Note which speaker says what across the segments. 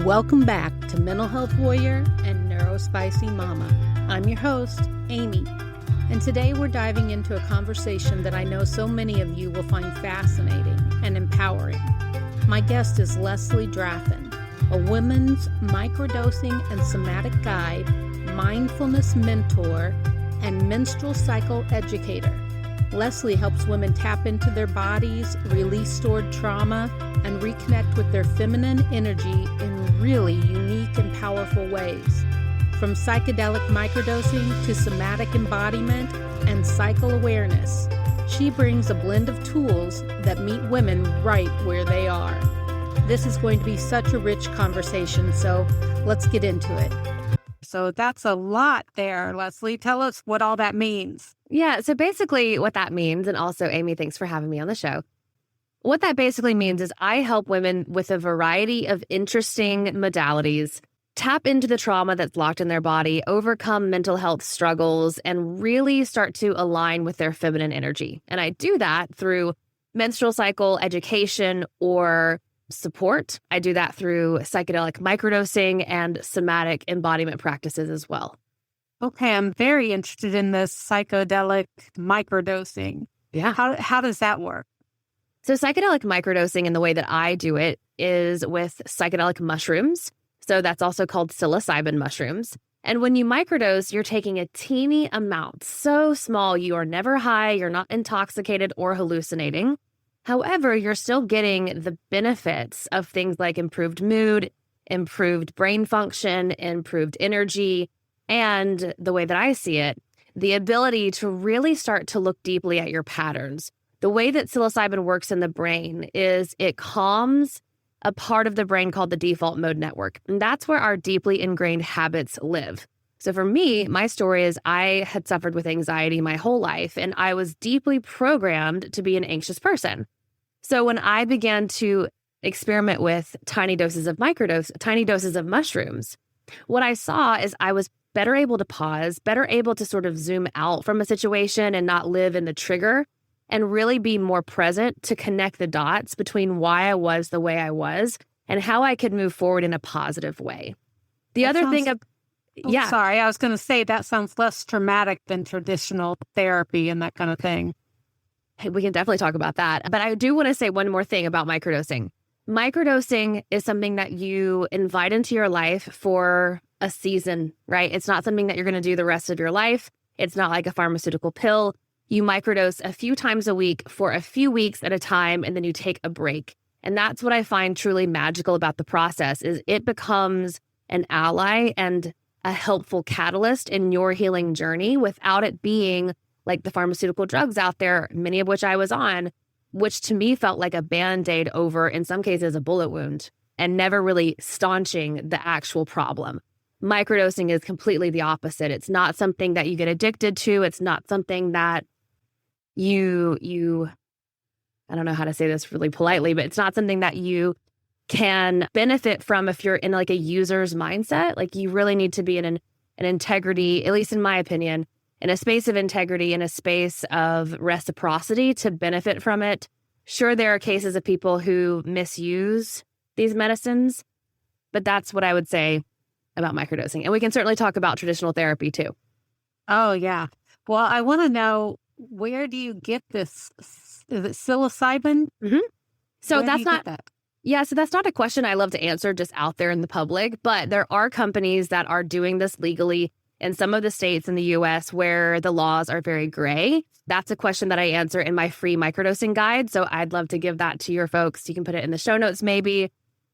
Speaker 1: Welcome back to Mental Health Warrior and Neurospicy Mama. I'm your host, Amy, and today we're diving into a conversation that I know so many of you will find fascinating and empowering. My guest is Leslie Draffin, a women's microdosing and somatic guide, mindfulness mentor, and menstrual cycle educator. Leslie helps women tap into their bodies, release stored trauma, and reconnect with their feminine energy in really unique and powerful ways. From psychedelic microdosing to somatic embodiment and cycle awareness, she brings a blend of tools that meet women right where they are. This is going to be such a rich conversation, so let's get into it. So that's a lot there, Leslie. Tell us what all that means.
Speaker 2: Yeah, so basically what that means, and also Amy, thanks for having me on the show. What that basically means is I help women with a variety of interesting modalities tap into the trauma that's locked in their body, overcome mental health struggles, and really start to align with their feminine energy. And I do that through menstrual cycle education or support. I do that through psychedelic microdosing and somatic embodiment practices as well.
Speaker 1: Okay, I'm very interested in this psychedelic microdosing.
Speaker 2: Yeah.
Speaker 1: How does that work?
Speaker 2: So psychedelic microdosing and the way that I do it is with psychedelic mushrooms. So that's also called psilocybin mushrooms. And when you microdose, you're taking a teeny amount, so small you are never high, you're not intoxicated or hallucinating. However, you're still getting the benefits of things like improved mood, improved brain function, improved energy, and the way that I see it, the ability to really start to look deeply at your patterns. The way that psilocybin works in the brain is it calms a part of the brain called the default mode network. And that's where our deeply ingrained habits live. So for me, my story is I had suffered with anxiety my whole life, and I was deeply programmed to be an anxious person. So when I began to experiment with tiny doses of mushrooms, what I saw is I was better able to pause, better able to sort of zoom out from a situation and not live in the trigger, and really be more present to connect the dots between why I was the way I was and how I could move forward in a positive way.
Speaker 1: Sorry, I was going to say that sounds less traumatic than traditional therapy and that kind of thing.
Speaker 2: Hey, we can definitely talk about that. But I do want to say one more thing about microdosing. Microdosing is something that you invite into your life for a season, right? It's not something that you're going to do the rest of your life. It's not like a pharmaceutical pill. You microdose a few times a week for a few weeks at a time, and then you take a break. And that's what I find truly magical about the process is it becomes an ally and a helpful catalyst in your healing journey without it being like the pharmaceutical drugs out there, many of which I was on, which to me felt like a Band-Aid over, in some cases, a bullet wound, and never really staunching the actual problem. Microdosing is completely the opposite. It's not something that you get addicted to. It's not something that you I don't know how to say this really politely, but it's not something that you can benefit from if you're in like a user's mindset. Like you really need to be in an integrity, at least in my opinion, in a space of integrity, in a space of reciprocity to benefit from it. Sure, there are cases of people who misuse these medicines, but that's what I would say about microdosing. And we can certainly talk about traditional therapy too.
Speaker 1: Oh, yeah. Well, I want to know, where do you get this? Is it psilocybin?
Speaker 2: Mm-hmm. So
Speaker 1: that's
Speaker 2: not a question I love to answer just out there in the public, but there are companies that are doing this legally in some of the states in the US where the laws are very gray. That's a question that I answer in my free microdosing guide. So I'd love to give that to your folks. You can put it in the show notes maybe.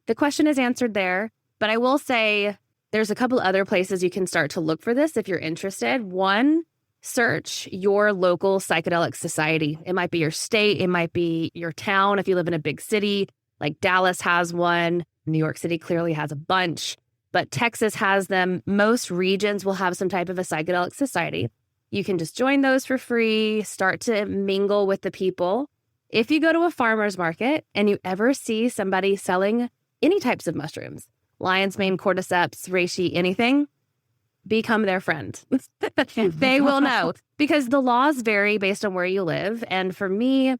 Speaker 2: The question is answered there, but I will say there's a couple other places you can start to look for this if you're interested. One, search your local psychedelic society. It might be your state, it might be your town if you live in a big city, like Dallas has one, New York City clearly has a bunch, but Texas has them. Most regions will have some type of a psychedelic society. You can just join those for free, start to mingle with the people. If you go to a farmer's market and you ever see somebody selling any types of mushrooms, lion's mane, cordyceps, reishi, anything, become their friend. They will know because the laws vary based on where you live. And for me,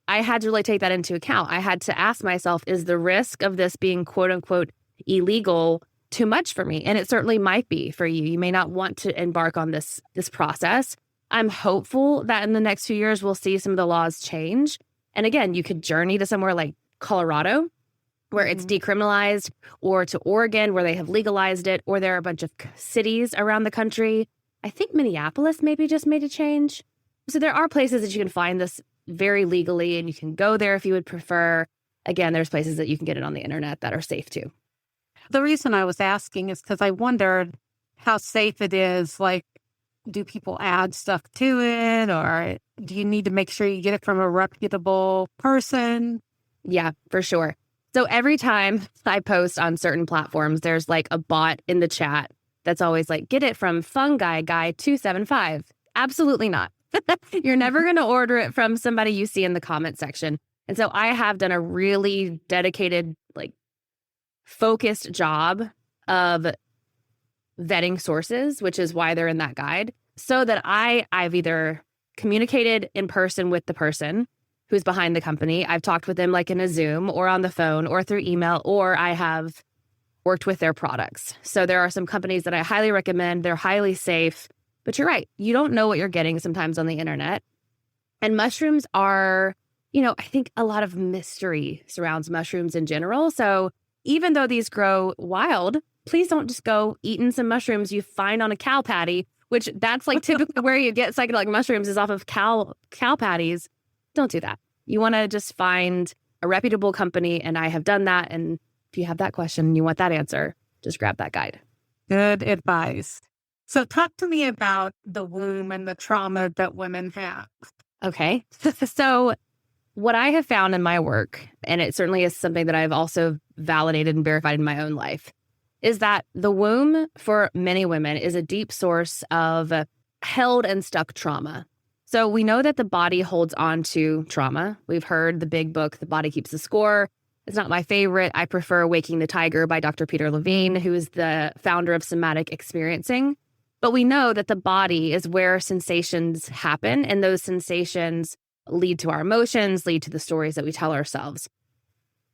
Speaker 2: I had to really take that into account. I had to ask myself, is the risk of this being quote unquote illegal too much for me. And it certainly might be for you. You may not want to embark on this process. I'm hopeful that in the next few years, we'll see some of the laws change. And again, you could journey to somewhere like Colorado, where it's decriminalized, or to Oregon, where they have legalized it, or there are a bunch of cities around the country. I think Minneapolis maybe just made a change. So there are places that you can find this very legally, and you can go there if you would prefer. Again, there's places that you can get it on the internet that are safe too.
Speaker 1: The reason I was asking is because I wondered how safe it is. Like, do people add stuff to it, or do you need to make sure you get it from a reputable person?
Speaker 2: Yeah, for sure. So every time I post on certain platforms, there's like a bot in the chat that's always like, get it from Fungi Guy 275. Absolutely not. You're never going to order it from somebody you see in the comment section. And so I have done a really dedicated, like, focused job of vetting sources, which is why they're in that guide, so that I've either communicated in person with the person who's behind the company. I've talked with them like in a Zoom or on the phone or through email, or I have worked with their products. So there are some companies that I highly recommend. They're highly safe, but you're right. You don't know what you're getting sometimes on the internet. And mushrooms are, I think a lot of mystery surrounds mushrooms in general. So even though these grow wild, please don't just go eating some mushrooms you find on a cow patty, which that's like typically where you get psychedelic mushrooms is off of cow patties. Don't do that. You want to just find a reputable company, and I have done that. And if you have that question and you want that answer, just grab that guide.
Speaker 1: Good advice. So talk to me about the womb and the trauma that women have.
Speaker 2: Okay. So what I have found in my work, and it certainly is something that I've also validated and verified in my own life, is that the womb for many women is a deep source of held and stuck trauma. So we know that the body holds on to trauma. We've heard the big book, The Body Keeps the Score. It's not my favorite. I prefer Waking the Tiger by Dr. Peter Levine, who is the founder of Somatic experiencing. But we know that the body is where sensations happen, and those sensations lead to our emotions, lead to the stories that we tell ourselves.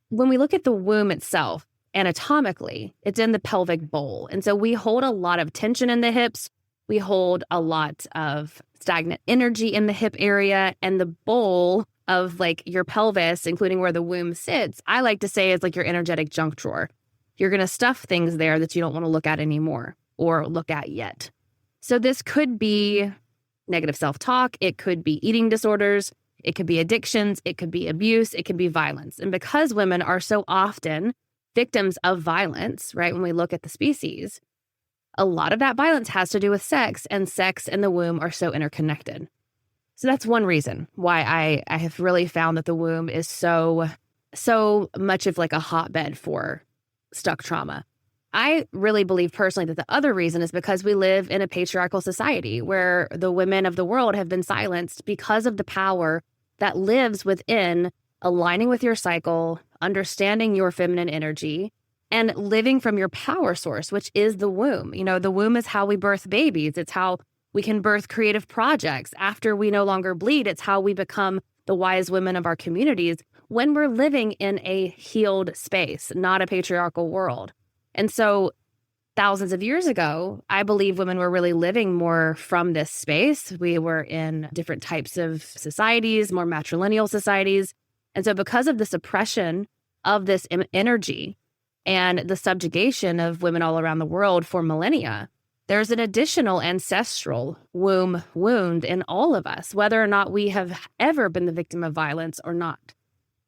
Speaker 2: When we look at the womb itself, anatomically, it's in the pelvic bowl. And so we hold a lot of tension in the hips. We hold a lot of stagnant energy in the hip area, and the bowl of like your pelvis, including where the womb sits, I like to say is like your energetic junk drawer. You're going to stuff things there that you don't want to look at anymore or look at yet. So this could be negative self-talk. It could be eating disorders. It could be addictions. It could be abuse. It could be violence. And because women are so often victims of violence, right, when we look at the species, a lot of that violence has to do with sex, and sex and the womb are so interconnected. So that's one reason why I have really found that the womb is so much of like a hotbed for stuck trauma. I really believe personally that the other reason is because we live in a patriarchal society where the women of the world have been silenced because of the power that lives within aligning with your cycle, understanding your feminine energy, and living from your power source, which is the womb. The womb is how we birth babies. It's how we can birth creative projects. After we no longer bleed, it's how we become the wise women of our communities when we're living in a healed space, not a patriarchal world. And so thousands of years ago, I believe women were really living more from this space. We were in different types of societies, more matrilineal societies. And so because of the suppression of this energy and the subjugation of women all around the world for millennia, there's an additional ancestral womb wound in all of us, whether or not we have ever been the victim of violence or not.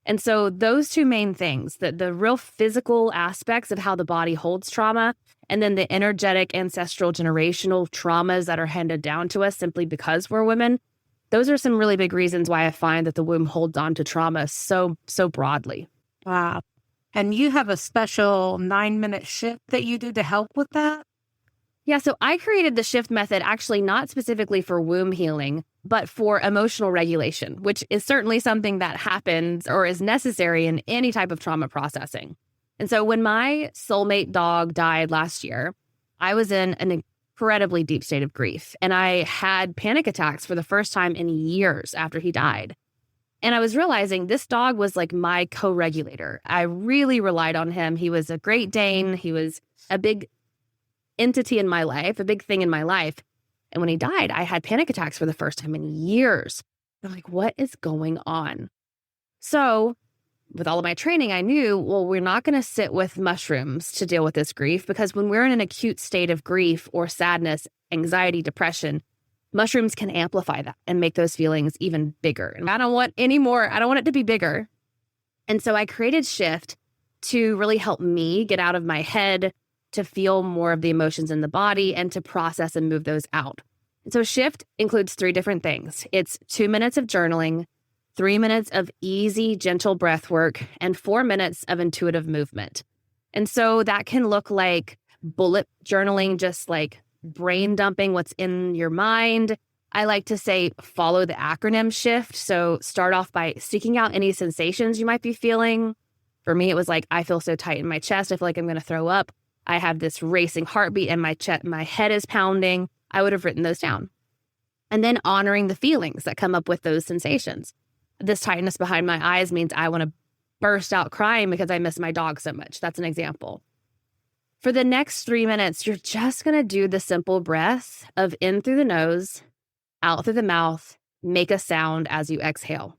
Speaker 2: And so those two main things, the real physical aspects of how the body holds trauma, and then the energetic, ancestral, generational traumas that are handed down to us simply because we're women, those are some really big reasons why I find that the womb holds on to trauma so broadly.
Speaker 1: Wow. And you have a special 9-minute shift that you do to help with that?
Speaker 2: Yeah, so I created the shift method actually not specifically for womb healing, but for emotional regulation, which is certainly something that happens or is necessary in any type of trauma processing. And so when my soulmate dog died last year, I was in an incredibly deep state of grief, and I had panic attacks for the first time in years after he died. And I was realizing this dog was like my co-regulator. I really relied on him. He was a Great Dane. He was a big entity in my life, a big thing in my life. And when he died, I had panic attacks for the first time in years. I'm like, what is going on? So with all of my training, I knew, well, we're not going to sit with mushrooms to deal with this grief, because when we're in an acute state of grief or sadness, anxiety, depression, mushrooms can amplify that and make those feelings even bigger. And I don't want any more. I don't want it to be bigger. And so I created Shift to really help me get out of my head, to feel more of the emotions in the body, and to process and move those out. And so Shift includes 3 different things. It's 2 minutes of journaling, 3 minutes of easy, gentle breath work, and 4 minutes of intuitive movement. And so that can look like bullet journaling, just like brain dumping what's in your mind. I like to say follow the acronym Shift. So start off by seeking out any sensations you might be feeling. For me, it was like, I feel so tight in my chest. I feel like I'm going to throw up. I have this racing heartbeat and my head is pounding. I would have written those down. And then honoring the feelings that come up with those sensations. This tightness behind my eyes means I want to burst out crying because I miss my dog so much. That's an example. For the next 3 minutes, you're just going to do the simple breath of in through the nose, out through the mouth, make a sound as you exhale.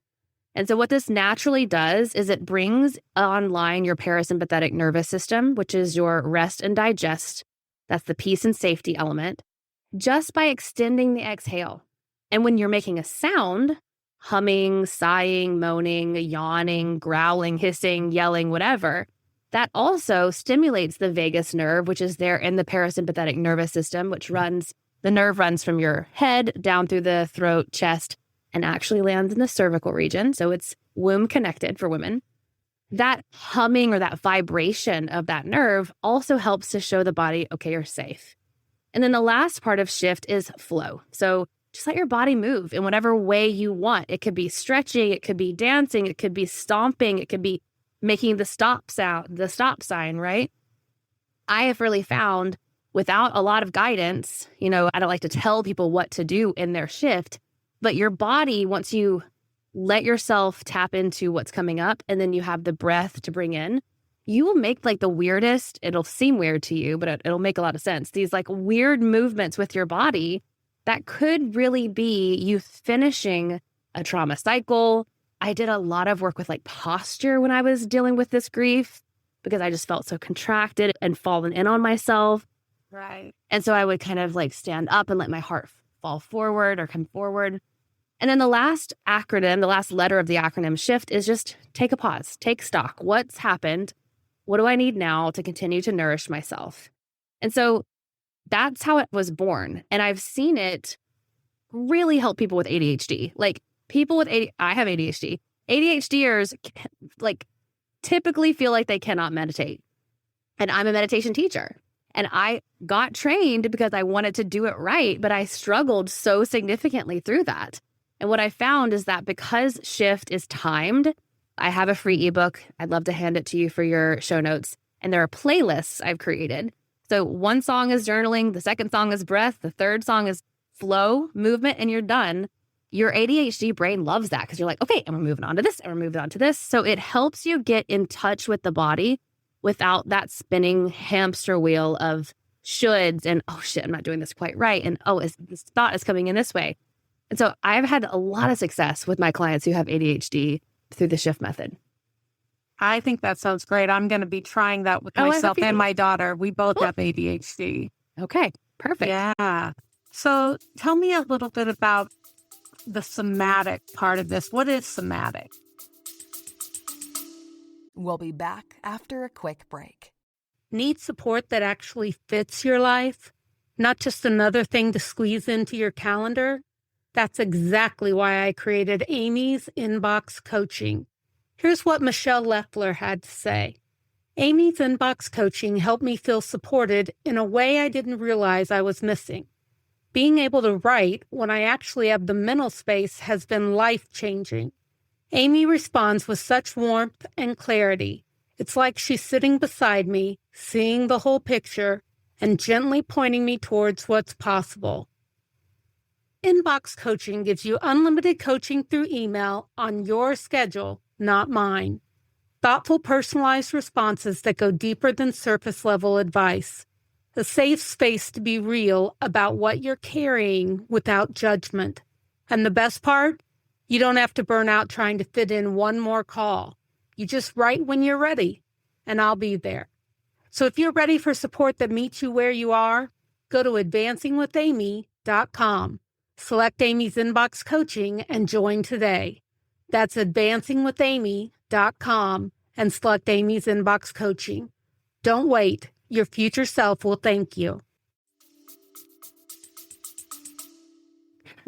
Speaker 2: And so what this naturally does is it brings online your parasympathetic nervous system, which is your rest and digest. That's the peace and safety element, just by extending the exhale. And when you're making a sound, humming, sighing, moaning, yawning, growling, hissing, yelling, whatever, that also stimulates the vagus nerve, which is there in the parasympathetic nervous system, the nerve runs from your head down through the throat, chest, and actually lands in the cervical region. So it's womb connected for women. That humming or that vibration of that nerve also helps to show the body, okay, you're safe. And then the last part of Shift is flow. So just let your body move in whatever way you want. It could be stretching, it could be dancing, it could be stomping, it could be making the stop sign, right? I have really found without a lot of guidance, I don't like to tell people what to do in their shift, but your body, once you let yourself tap into what's coming up and then you have the breath to bring in, you will make like the weirdest, it'll seem weird to you, but it'll make a lot of sense. These like weird movements with your body that could really be you finishing a trauma cycle. I did a lot of work with like posture when I was dealing with this grief because I just felt so contracted and fallen in on myself.
Speaker 1: Right.
Speaker 2: And so I would kind of like stand up and let my heart fall forward or come forward. And then the last letter of the acronym Shift is just take a pause, take stock. What's happened? What do I need now to continue to nourish myself? And so that's how it was born. And I've seen it really help people with ADHD. Like people with I have ADHD. ADHDers like typically feel like they cannot meditate. And I'm a meditation teacher. And I got trained because I wanted to do it right, but I struggled so significantly through that. And what I found is that because Shift is timed, I have a free ebook. I'd love to hand it to you for your show notes. And there are playlists I've created. So one song is journaling, the second song is breath, the third song is flow, movement, and you're done. Your ADHD brain loves that because you're like, okay, and we're moving on to this, and we're moving on to this. So it helps you get in touch with the body without that spinning hamster wheel of shoulds and, oh shit, I'm not doing this quite right. And this thought is coming in this way. And so I've had a lot of success with my clients who have ADHD through the Shift method.
Speaker 1: I think that sounds great. I'm going to be trying that with myself and my daughter. We both have ADHD.
Speaker 2: Okay, perfect.
Speaker 1: Yeah. So tell me a little bit about the somatic part of this. What is somatic?
Speaker 3: We'll be back after a quick break.
Speaker 1: Need support that actually fits your life, not just another thing to squeeze into your calendar? That's exactly why I created Amy's Inbox Coaching. Here's what Michelle Leffler had to say. Amy's Inbox Coaching helped me feel supported in a way I didn't realize I was missing. Being able to write when I actually have the mental space has been life-changing. Amy responds with such warmth and clarity. It's like she's sitting beside me, seeing the whole picture, and gently pointing me towards what's possible. Inbox Coaching gives you unlimited coaching through email on your schedule, not mine. Thoughtful, personalized responses that go deeper than surface-level advice. A safe space to be real about what you're carrying without judgment. And the best part? You don't have to burn out trying to fit in one more call. You just write when you're ready, and I'll be there. So if you're ready for support that meets you where you are, go to advancingwithamy.com. Select Amy's Inbox Coaching and join today. That's advancingwithamy.com and select Amy's Inbox Coaching. Don't wait. Your future self will thank you.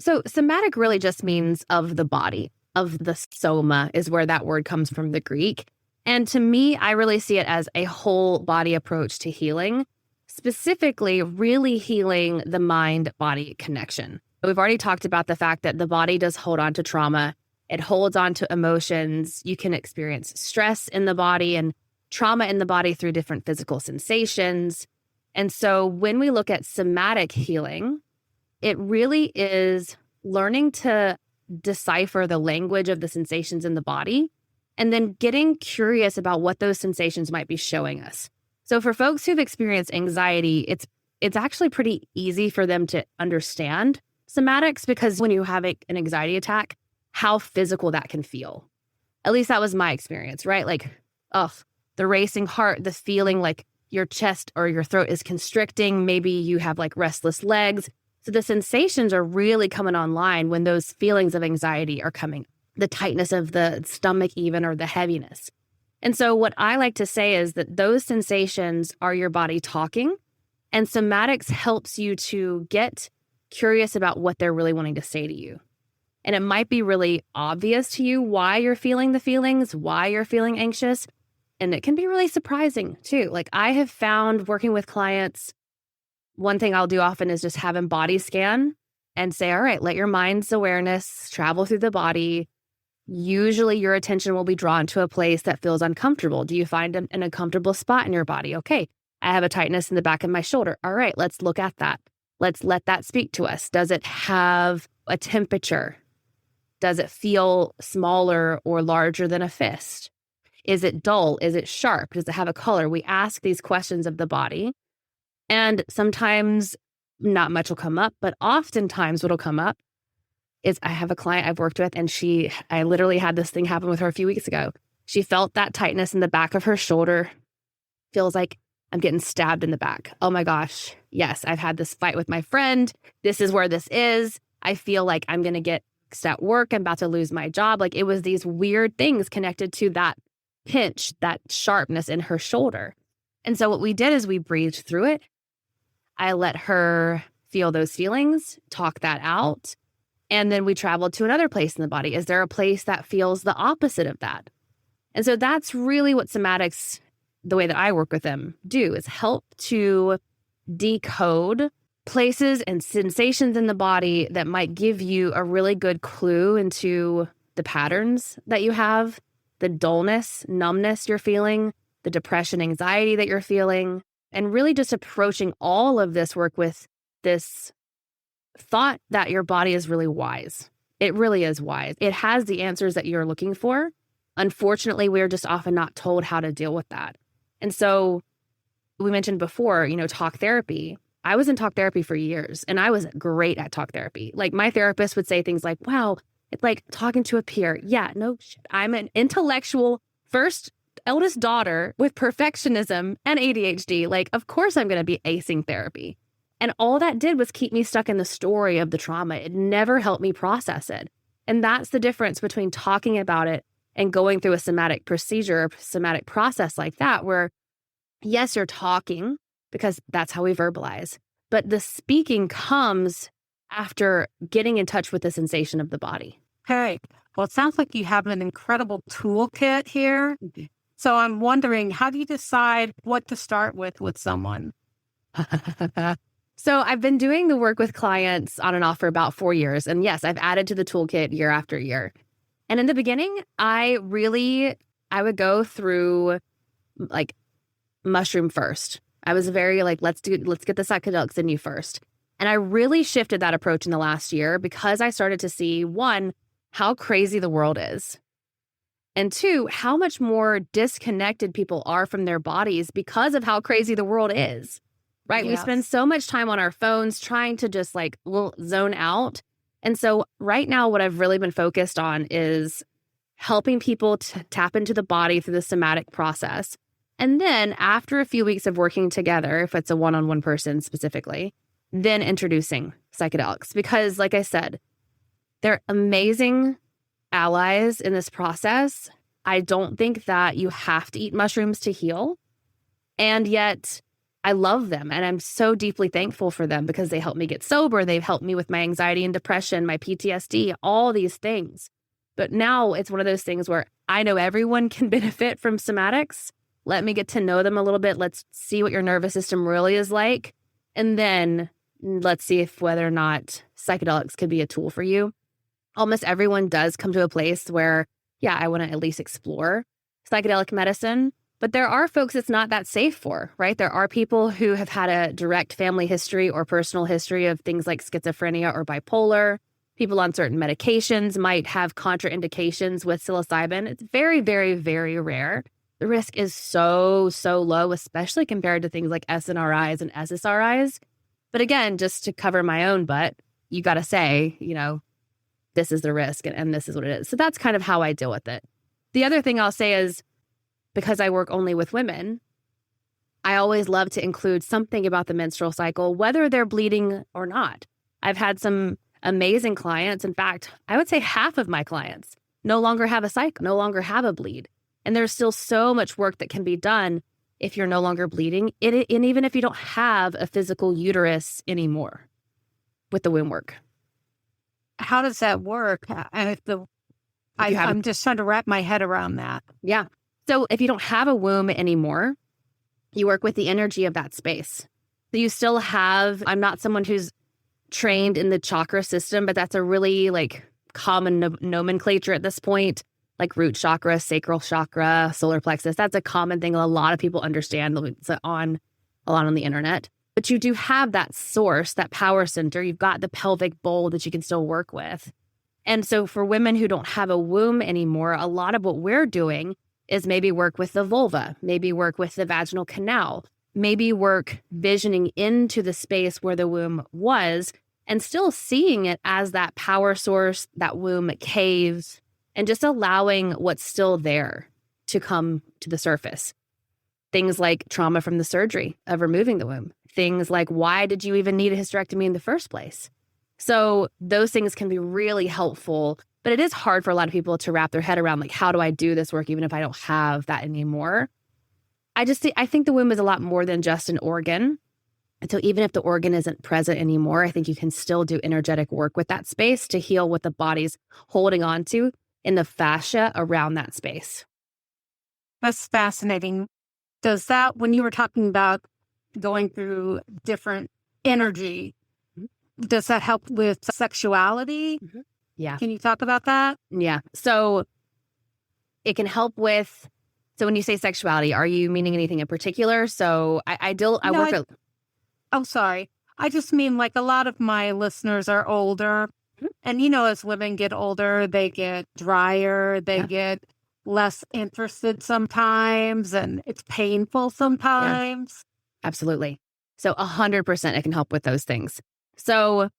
Speaker 2: So somatic really just means of the body, of the soma is where that word comes from, the Greek. And to me, I really see it as a whole body approach to healing, specifically really healing the mind-body connection. We've already talked about the fact that the body does hold on to trauma. It holds on to emotions. You can experience stress in the body and trauma in the body through different physical sensations. And so when we look at somatic healing, it really is learning to decipher the language of the sensations in the body and then getting curious about what those sensations might be showing us. So for folks who've experienced anxiety, it's actually pretty easy for them to understand somatics because when you have an anxiety attack, how physical that can feel. At least that was my experience, right? Like, the racing heart, the feeling like your chest or your throat is constricting. Maybe you have like restless legs. So the sensations are really coming online when those feelings of anxiety are coming. The tightness of the stomach even, or the heaviness. And so what I like to say is that those sensations are your body talking, and somatics helps you to get curious about what they're really wanting to say to you. And it might be really obvious to you why you're feeling the feelings, why you're feeling anxious. And it can be really surprising too. Like I have found working with clients, one thing I'll do often is just have them body scan and say, all right, let your mind's awareness travel through the body. Usually your attention will be drawn to a place that feels uncomfortable. Do you find an uncomfortable spot in your body? Okay, I have a tightness in the back of my shoulder. All right, let's look at that. Let's let that speak to us. Does it have a temperature? Does it feel smaller or larger than a fist? Is it dull? Is it sharp? Does it have a color? We ask these questions of the body. And sometimes not much will come up, but oftentimes what'll come up is I have a client I've worked with and I literally had this thing happen with her a few weeks ago. She felt that tightness in the back of her shoulder. Feels like I'm getting stabbed in the back. Oh my gosh. Yes, I've had this fight with my friend. This is where this is. I feel like I'm going to get at work. I'm about to lose my job. Like it was these weird things connected to that pinch, that sharpness in her shoulder. And so what we did is we breathed through it. I let her feel those feelings, talk that out. And then we traveled to another place in the body. Is there a place that feels the opposite of that? And so that's really what somatics, the way that I work with them, do is help to decode places and sensations in the body that might give you a really good clue into the patterns that you have, the dullness, numbness you're feeling, the depression, anxiety that you're feeling, and really just approaching all of this work with this thought that your body is really wise. It really is wise. It has the answers that you're looking for. Unfortunately, we're just often not told how to deal with that. And so we mentioned before, talk therapy. I was in talk therapy for years and I was great at talk therapy. Like my therapist would say things like, wow, it's like talking to a peer. Yeah, no shit. I'm an intellectual eldest daughter with perfectionism and ADHD. Like, of course I'm going to be acing therapy. And all that did was keep me stuck in the story of the trauma. It never helped me process it. And that's the difference between talking about it and going through a somatic procedure, a somatic process like that, where yes, you're talking because that's how we verbalize, but the speaking comes after getting in touch with the sensation of the body.
Speaker 1: Okay. Well, it sounds like you have an incredible toolkit here. Mm-hmm. So I'm wondering, how do you decide what to start with someone?
Speaker 2: So I've been doing the work with clients on and off for about 4 years. And yes, I've added to the toolkit year after year. And in the beginning, I would go through like mushroom first. I was very like, let's get the psychedelics in you first. And I really shifted that approach in the last year because I started to see, one, how crazy the world is. And two, how much more disconnected people are from their bodies because of how crazy the world is, right?
Speaker 1: Yes.
Speaker 2: We spend so much time on our phones trying to just like zone out. And so right now, what I've really been focused on is helping people to tap into the body through the somatic process. And then after a few weeks of working together, if it's a one-on-one person specifically, then introducing psychedelics. Because like I said, they're amazing allies in this process. I don't think that you have to eat mushrooms to heal. And yet I love them. And I'm so deeply thankful for them because they help me get sober. They've helped me with my anxiety and depression, my PTSD, all these things. But now it's one of those things where I know everyone can benefit from somatics. Let me get to know them a little bit. Let's see what your nervous system really is like. And then let's see if whether or not psychedelics could be a tool for you. Almost everyone does come to a place where, yeah, I want to at least explore psychedelic medicine. But there are folks it's not that safe for, right? There are people who have had a direct family history or personal history of things like schizophrenia or bipolar. People on certain medications might have contraindications with psilocybin. It's very, very, very rare. The risk is so, so low, especially compared to things like SNRIs and SSRIs. But again, just to cover my own butt, you got to say, this is the risk and this is what it is. So that's kind of how I deal with it. The other thing I'll say is because I work only with women, I always love to include something about the menstrual cycle, whether they're bleeding or not. I've had some amazing clients. In fact, I would say half of my clients no longer have a cycle, no longer have a bleed. And there's still so much work that can be done if you're no longer bleeding, and even if you don't have a physical uterus anymore with the womb work.
Speaker 1: How does that work? And I'm just trying to wrap my head around that.
Speaker 2: Yeah. So if you don't have a womb anymore, you work with the energy of that space. So you still have, I'm not someone who's trained in the chakra system, but that's a really common nomenclature at this point, like root chakra, sacral chakra, solar plexus. That's a common thing a lot of people understand. It's on a lot on the internet. But you do have that source, that power center. You've got the pelvic bowl that you can still work with. And so for women who don't have a womb anymore, a lot of what we're doing is maybe work with the vulva, maybe work with the vaginal canal, maybe work visioning into the space where the womb was and still seeing it as that power source, that womb cave, and just allowing what's still there to come to the surface. Things like trauma from the surgery of removing the womb. Things like, why did you even need a hysterectomy in the first place? So those things can be really helpful, but it is hard for a lot of people to wrap their head around, how do I do this work even if I don't have that anymore? I think the womb is a lot more than just an organ. And so even if the organ isn't present anymore, I think you can still do energetic work with that space to heal what the body's holding on to in the fascia around that space.
Speaker 1: That's fascinating. Does that, when you were talking about going through different energy, does that help with sexuality?
Speaker 2: Mm-hmm. Yeah.
Speaker 1: Can you talk about that?
Speaker 2: Yeah. So it can help with, so when you say sexuality, are you meaning anything in particular? So
Speaker 1: Oh, sorry. I just mean a lot of my listeners are older. And, as women get older, they get drier, they get less interested sometimes, and it's painful sometimes.
Speaker 2: Yeah. Absolutely. So 100% it can help with those things. So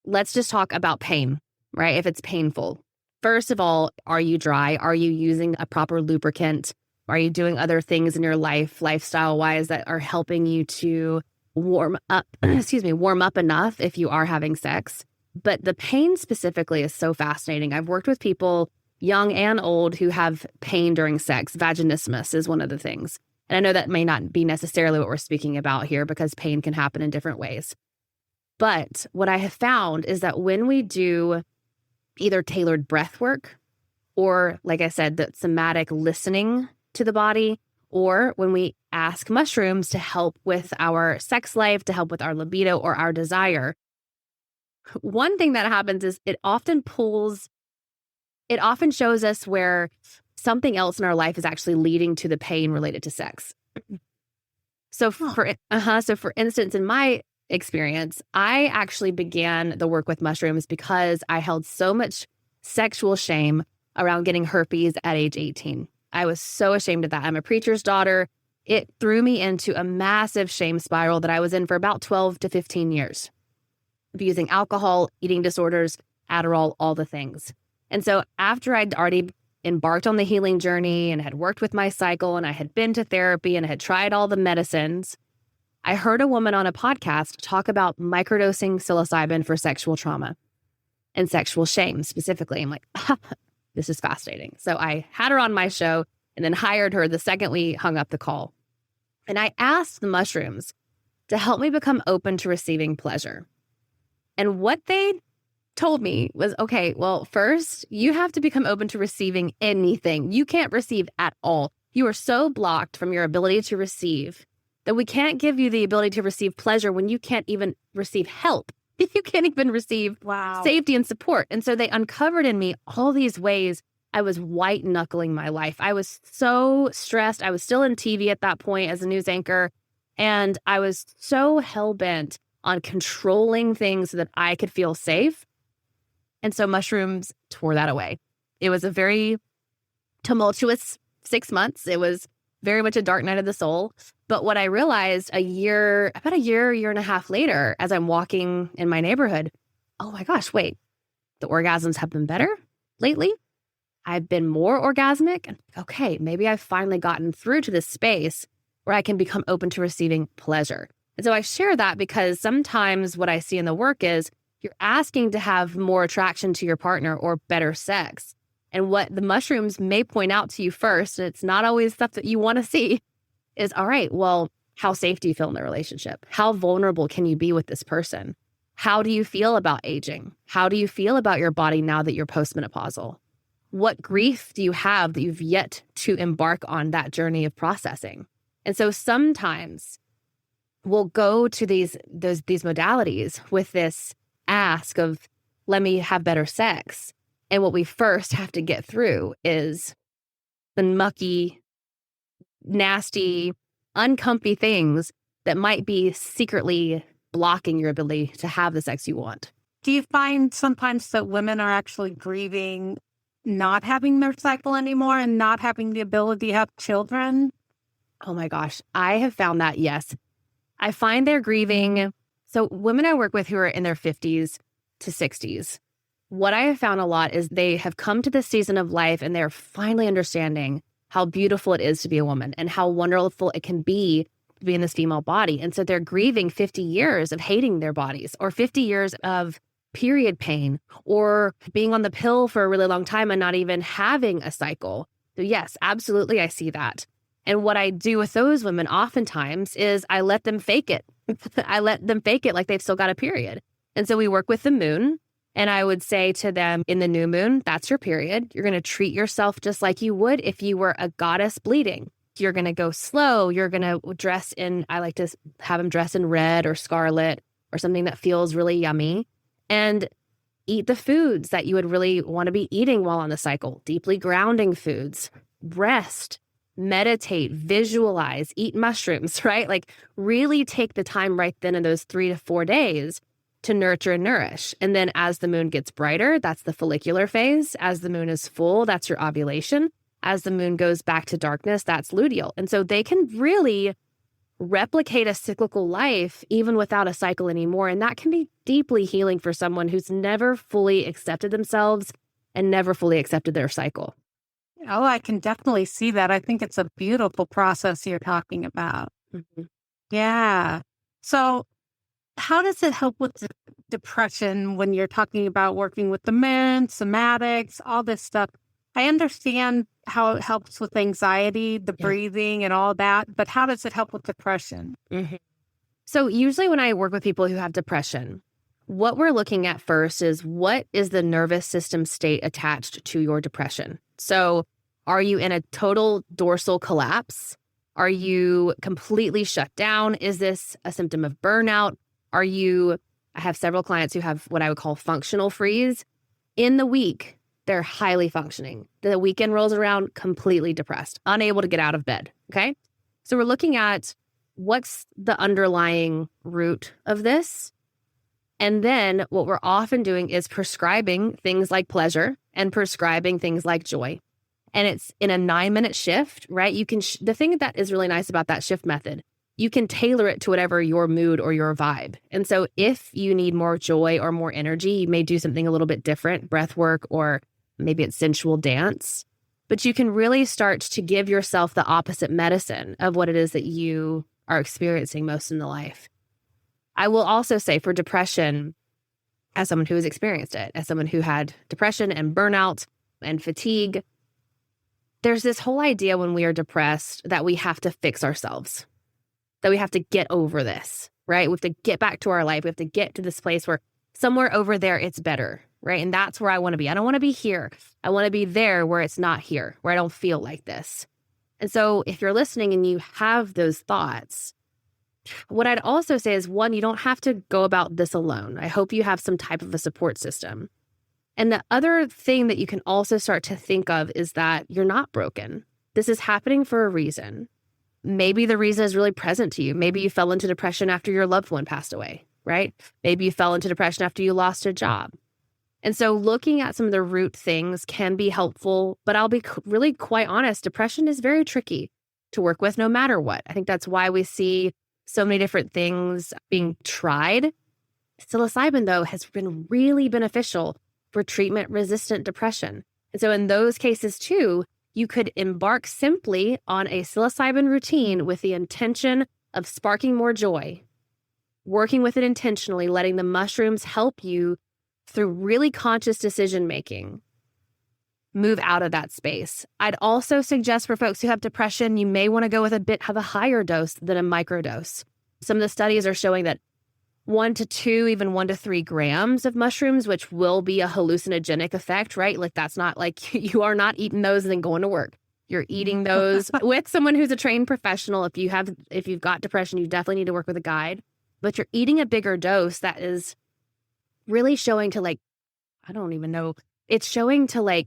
Speaker 2: let's just talk about pain, right? If it's painful. First of all, are you dry? Are you using a proper lubricant? Are you doing other things in your life, lifestyle-wise, that are helping you to warm up enough if you are having sex? But the pain specifically is so fascinating. I've worked with people, young and old, who have pain during sex. Vaginismus is one of the things. And I know that may not be necessarily what we're speaking about here because pain can happen in different ways. But what I have found is that when we do either tailored breath work or, like I said, the somatic listening to the body, or when we ask mushrooms to help with our sex life, to help with our libido or our desire, one thing that happens is it often shows us where something else in our life is actually leading to the pain related to sex. So for instance, in my experience. I actually began the work with mushrooms because I held so much sexual shame around getting herpes at age 18. I was so ashamed of that. I'm a preacher's daughter. It threw me into a massive shame spiral that I was in for about 12 to 15 years. Abusing alcohol, eating disorders, Adderall, all the things. And so after I'd already embarked on the healing journey and had worked with my cycle and I had been to therapy and I had tried all the medicines, I heard a woman on a podcast talk about microdosing psilocybin for sexual trauma and sexual shame specifically. I'm like, this is fascinating. So I had her on my show and then hired her the second we hung up the call. And I asked the mushrooms to help me become open to receiving pleasure. And what they told me was, okay, well, first, you have to become open to receiving anything. You can't receive at all. You are so blocked from your ability to receive that we can't give you the ability to receive pleasure when you can't even receive help. You can't even receive safety and support. And so they uncovered in me all these ways I was white knuckling my life. I was so stressed. I was still in TV at that point as a news anchor. And I was so hell-bent on controlling things so that I could feel safe. And so mushrooms tore that away. It was a very tumultuous 6 months. It was very much a dark night of the soul. But what I realized about a year and a half later, as I'm walking in my neighborhood, oh my gosh, wait, the orgasms have been better lately. I've been more orgasmic. And okay, maybe I've finally gotten through to this space where I can become open to receiving pleasure. And so I share that because sometimes what I see in the work is you're asking to have more attraction to your partner or better sex. And what the mushrooms may point out to you first, and it's not always stuff that you want to see, is, all right, well, how safe do you feel in the relationship? How vulnerable can you be with this person? How do you feel about aging? How do you feel about your body now that you're postmenopausal? What grief do you have that you've yet to embark on that journey of processing? And so sometimes we'll go to these modalities with this ask of, let me have better sex. And what we first have to get through is the mucky, nasty, uncomfy things that might be secretly blocking your ability to have the sex you want.
Speaker 1: Do you find sometimes that women are actually grieving not having their cycle anymore and not having the ability to have children?
Speaker 2: Oh my gosh, I have found that, yes. I find they're grieving. So women I work with who are in their 50s to 60s, what I have found a lot is they have come to this season of life and they're finally understanding how beautiful it is to be a woman and how wonderful it can be to be in this female body. And so they're grieving 50 years of hating their bodies or 50 years of period pain or being on the pill for a really long time and not even having a cycle. So yes, absolutely, I see that. And what I do with those women oftentimes is I let them fake it. I let them fake it like they've still got a period. And so we work with the moon. And I would say to them, in the new moon, that's your period. You're going to treat yourself just like you would if you were a goddess bleeding. You're going to go slow. You're going to dress in, I like to have them dress in red or scarlet or something that feels really yummy. And eat the foods that you would really want to be eating while on the cycle. Deeply grounding foods. Rest. Meditate. Visualize. Eat mushrooms, right? Like really take the time right then in those 3 to 4 days to nurture and nourish. And then as the moon gets brighter, that's the follicular phase. As the moon is full, that's your ovulation. As the moon goes back to darkness, that's luteal. And so they can really replicate a cyclical life even without a cycle anymore. And that can be deeply healing for someone who's never fully accepted themselves and never fully accepted their cycle.
Speaker 1: Oh, I can definitely see that. I think it's a beautiful process you're talking about.
Speaker 2: Mm-hmm.
Speaker 1: Yeah. So how does it help with depression when you're talking about working with the men, somatics, all this stuff? I understand how it helps with anxiety, the breathing and all that, but how does it help with depression?
Speaker 2: Mm-hmm. So usually when I work with people who have depression, what we're looking at first is what is the nervous system state attached to your depression? So are you in a total dorsal collapse? Are you completely shut down? Is this a symptom of burnout? I have several clients who have what I would call functional freeze. In the week, they're highly functioning. The weekend rolls around completely depressed, unable to get out of bed. Okay. So we're looking at what's the underlying root of this? And then what we're often doing is prescribing things like pleasure and prescribing things like joy. And it's in a 9-minute shift, right? You can, the thing that is really nice about that shift method, you can tailor it to whatever your mood or your vibe. And so if you need more joy or more energy, you may do something a little bit different, breath work, or maybe it's sensual dance. But you can really start to give yourself the opposite medicine of what it is that you are experiencing most in the life. I will also say for depression, as someone who has experienced it, as someone who had depression and burnout and fatigue, there's this whole idea when we are depressed that we have to fix ourselves, that we have to get over this, right? We have to get back to our life. We have to get to this place where somewhere over there, it's better, right? And that's where I want to be. I don't want to be here. I want to be there where it's not here, where I don't feel like this. And so if you're listening and you have those thoughts, what I'd also say is, one, you don't have to go about this alone. I hope you have some type of a support system. And the other thing that you can also start to think of is that you're not broken. This is happening for a reason. Maybe the reason is really present to you. Maybe you fell into depression after your loved one passed away, right? Maybe you fell into depression after you lost a job. And so looking at some of the root things can be helpful, but I'll be really quite honest, depression is very tricky to work with no matter what. I think that's why we see so many different things being tried. Psilocybin, though, has been really beneficial for treatment-resistant depression. And so in those cases, too, you could embark simply on a psilocybin routine with the intention of sparking more joy, working with it intentionally, letting the mushrooms help you through really conscious decision-making, move out of that space. I'd also suggest for folks who have depression, you may want to go with have a higher dose than a microdose. Some of the studies are showing that 1 to 2, even 1 to 3 grams of mushrooms, which will be a hallucinogenic effect, right? Like that's not like you are not eating those and then going to work. You're eating those with someone who's a trained professional. If you've got depression, you definitely need to work with a guide, but you're eating a bigger dose that is really showing to I don't even know. It's showing to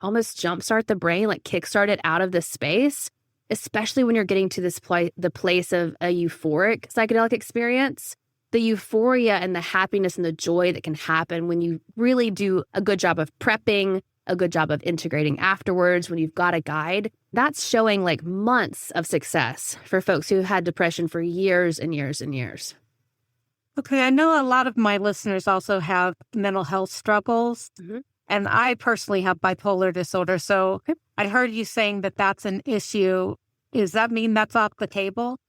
Speaker 2: almost jumpstart the brain, kickstart it out of this space, especially when you're getting to this the place of a euphoric psychedelic experience. The euphoria and the happiness and the joy that can happen when you really do a good job of prepping, a good job of integrating afterwards, when you've got a guide, that's showing months of success for folks who had depression for years and years and years.
Speaker 1: Okay, I know a lot of my listeners also have mental health struggles, and I personally have bipolar disorder. So I heard you saying that that's an issue. Does that mean that's off the table?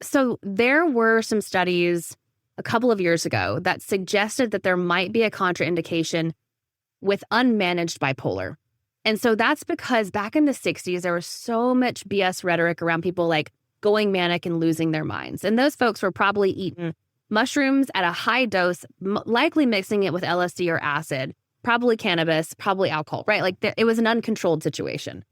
Speaker 2: So there were some studies a couple of years ago that suggested that there might be a contraindication with unmanaged bipolar. And so that's because back in the 60s, there was so much BS rhetoric around people going manic and losing their minds. And those folks were probably eating mushrooms at a high dose, likely mixing it with LSD or acid, probably cannabis, probably alcohol, right? It was an uncontrolled situation.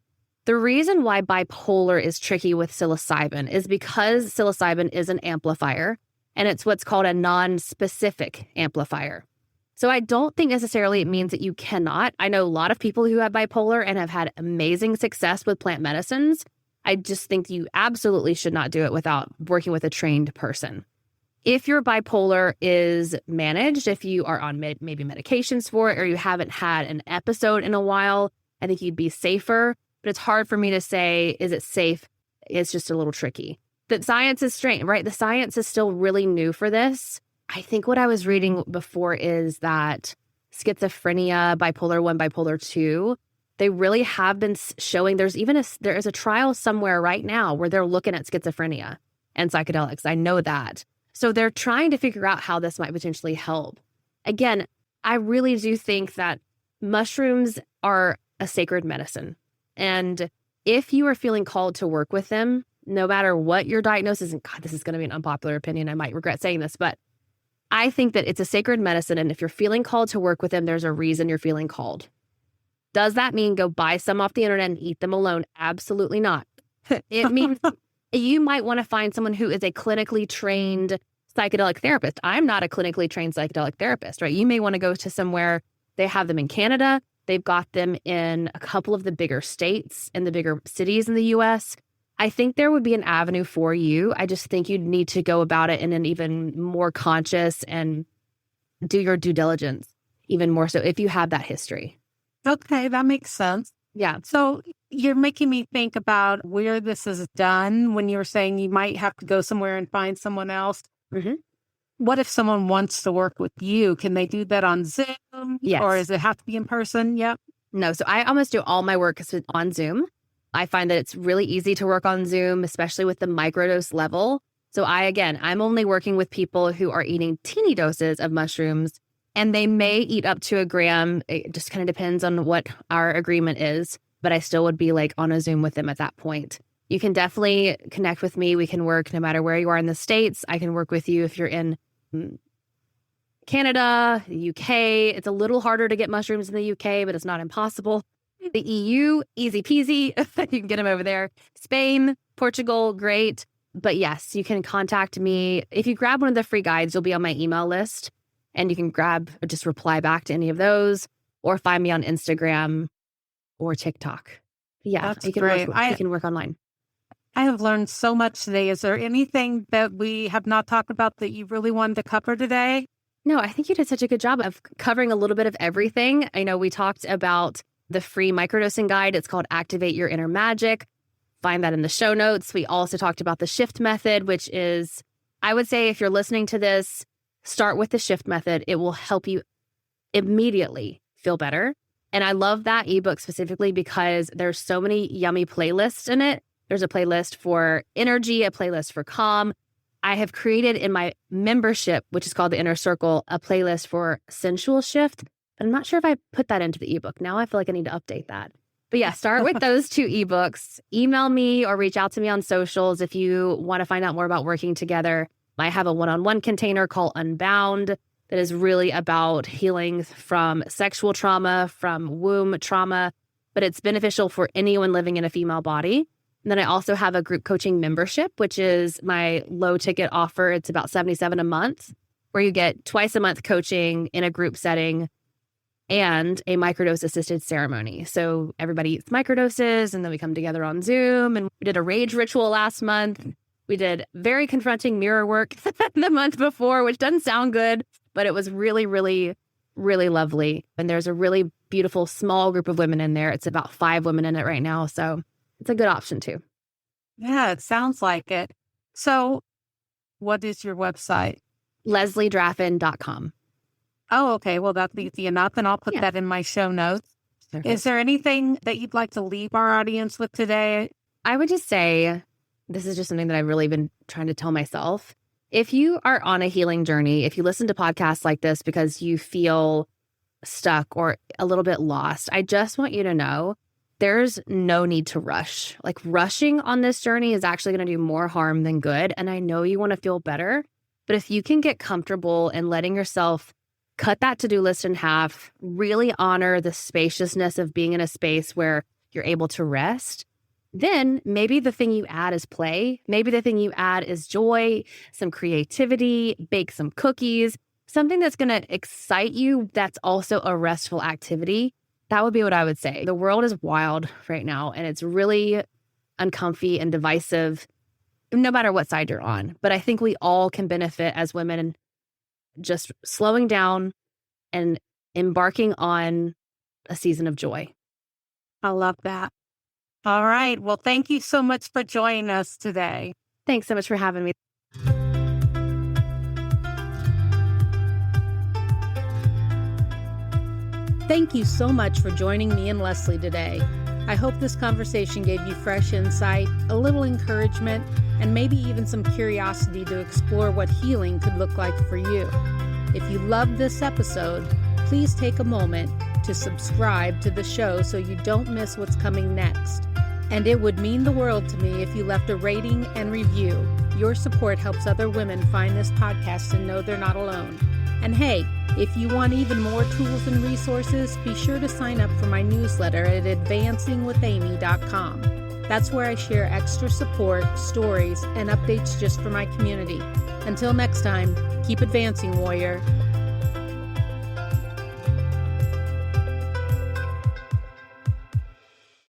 Speaker 2: The reason why bipolar is tricky with psilocybin is because psilocybin is an amplifier, and it's what's called a non-specific amplifier. So I don't think necessarily it means that you cannot. I know a lot of people who have bipolar and have had amazing success with plant medicines. I just think you absolutely should not do it without working with a trained person. If your bipolar is managed, if you are on maybe medications for it, or you haven't had an episode in a while, I think you'd be safer. But it's hard for me to say, is it safe? It's just a little tricky. The science is strange, right? The science is still really new for this. I think what I was reading before is that schizophrenia, bipolar 1, bipolar 2, they really have been showing there is a trial somewhere right now where they're looking at schizophrenia and psychedelics. I know that. So they're trying to figure out how this might potentially help. Again, I really do think that mushrooms are a sacred medicine. And if you are feeling called to work with them, no matter what your diagnosis, and God, this is going to be an unpopular opinion, I might regret saying this, but I think that it's a sacred medicine. And if you're feeling called to work with them, there's a reason you're feeling called. Does that mean go buy some off the internet and eat them alone? Absolutely not. It means you might want to find someone who is a clinically trained psychedelic therapist. I'm not a clinically trained psychedelic therapist, right? You may want to go to somewhere. They have them in Canada. They've got them in a couple of the bigger states and the bigger cities in the US. I think there would be an avenue for you. I just think you'd need to go about it in an even more conscious and do your due diligence even more so if you have that history.
Speaker 1: Okay, that makes sense.
Speaker 2: Yeah.
Speaker 1: So you're making me think about where this is done when you were saying you might have to go somewhere and find someone else.
Speaker 2: Mm-hmm.
Speaker 1: What if someone wants to work with you? Can they do that on Zoom?
Speaker 2: Yes.
Speaker 1: Or does it have to be in person? Yep.
Speaker 2: No, so I almost do all my work on Zoom. I find that it's really easy to work on Zoom, especially with the microdose level. So I'm only working with people who are eating teeny doses of mushrooms, and they may eat up to 1 gram. It just kind of depends on what our agreement is, but I still would be like on a Zoom with them at that point. You can definitely connect with me. We can work no matter where you are in the States. I can work with you if you're in Canada, the UK. It's a little harder to get mushrooms in the UK, but it's not impossible. The EU, easy peasy. You can get them over there. Spain, Portugal, great. But yes, you can contact me. If you grab one of the free guides, you'll be on my email list, and you can grab or just reply back to any of those, or find me on Instagram or TikTok. Yeah,
Speaker 1: that's great.
Speaker 2: You can work online.
Speaker 1: I have learned so much today. Is there anything that we have not talked about that you really wanted to cover today?
Speaker 2: No, I think you did such a good job of covering a little bit of everything. I know we talked about the free microdosing guide. It's called Activate Your Inner Magic. Find that in the show notes. We also talked about the shift method, which is, I would say if you're listening to this, start with the shift method. It will help you immediately feel better. And I love that ebook specifically because there's so many yummy playlists in it. There's a playlist for energy, a playlist for calm. I have created in my membership, which is called the Inner Circle, a playlist for sensual shift. But I'm not sure if I put that into the ebook. Now I feel like I need to update that. But yeah, start with those 2 ebooks. Email me or reach out to me on socials if you want to find out more about working together. I have a one-on-one container called Unbound that is really about healing from sexual trauma, from womb trauma, but it's beneficial for anyone living in a female body. And then I also have a group coaching membership, which is my low ticket offer. It's about $77 a month, where you get twice a month coaching in a group setting and a microdose assisted ceremony. So everybody eats microdoses and then we come together on Zoom, and we did a rage ritual last month. We did very confronting mirror work the month before, which doesn't sound good, but it was really, really, really lovely. And there's a really beautiful small group of women in there. It's about 5 women in it right now. So it's a good option too.
Speaker 1: Yeah, it sounds like it. So what is your website?
Speaker 2: LeslieDraffin.com.
Speaker 1: Oh, okay. Well, that's easy enough. And I'll put that in my show notes.
Speaker 2: Perfect.
Speaker 1: Is there anything that you'd like to leave our audience with today?
Speaker 2: I would just say, this is just something that I've really been trying to tell myself. If you are on a healing journey, if you listen to podcasts like this because you feel stuck or a little bit lost, I just want you to know there's no need to rush. Like, rushing on this journey is actually going to do more harm than good. And I know you want to feel better, but if you can get comfortable in letting yourself cut that to-do list in half, really honor the spaciousness of being in a space where you're able to rest, then maybe the thing you add is play. Maybe the thing you add is joy, some creativity, bake some cookies, something that's going to excite you that's also a restful activity. That would be what I would say. The world is wild right now, and it's really uncomfy and divisive, no matter what side you're on. But I think we all can benefit as women in just slowing down and embarking on a season of joy.
Speaker 1: I love that. All right. Well, thank you so much for joining us today.
Speaker 2: Thanks so much for having me.
Speaker 1: Thank you so much for joining me and Leslie today. I hope this conversation gave you fresh insight, a little encouragement, and maybe even some curiosity to explore what healing could look like for you. If you loved this episode, please take a moment to subscribe to the show so you don't miss what's coming next. And it would mean the world to me if you left a rating and review. Your support helps other women find this podcast and know they're not alone. And hey, if you want even more tools and resources, be sure to sign up for my newsletter at advancingwithamy.com. That's where I share extra support, stories, and updates just for my community. Until next time, keep advancing, warrior.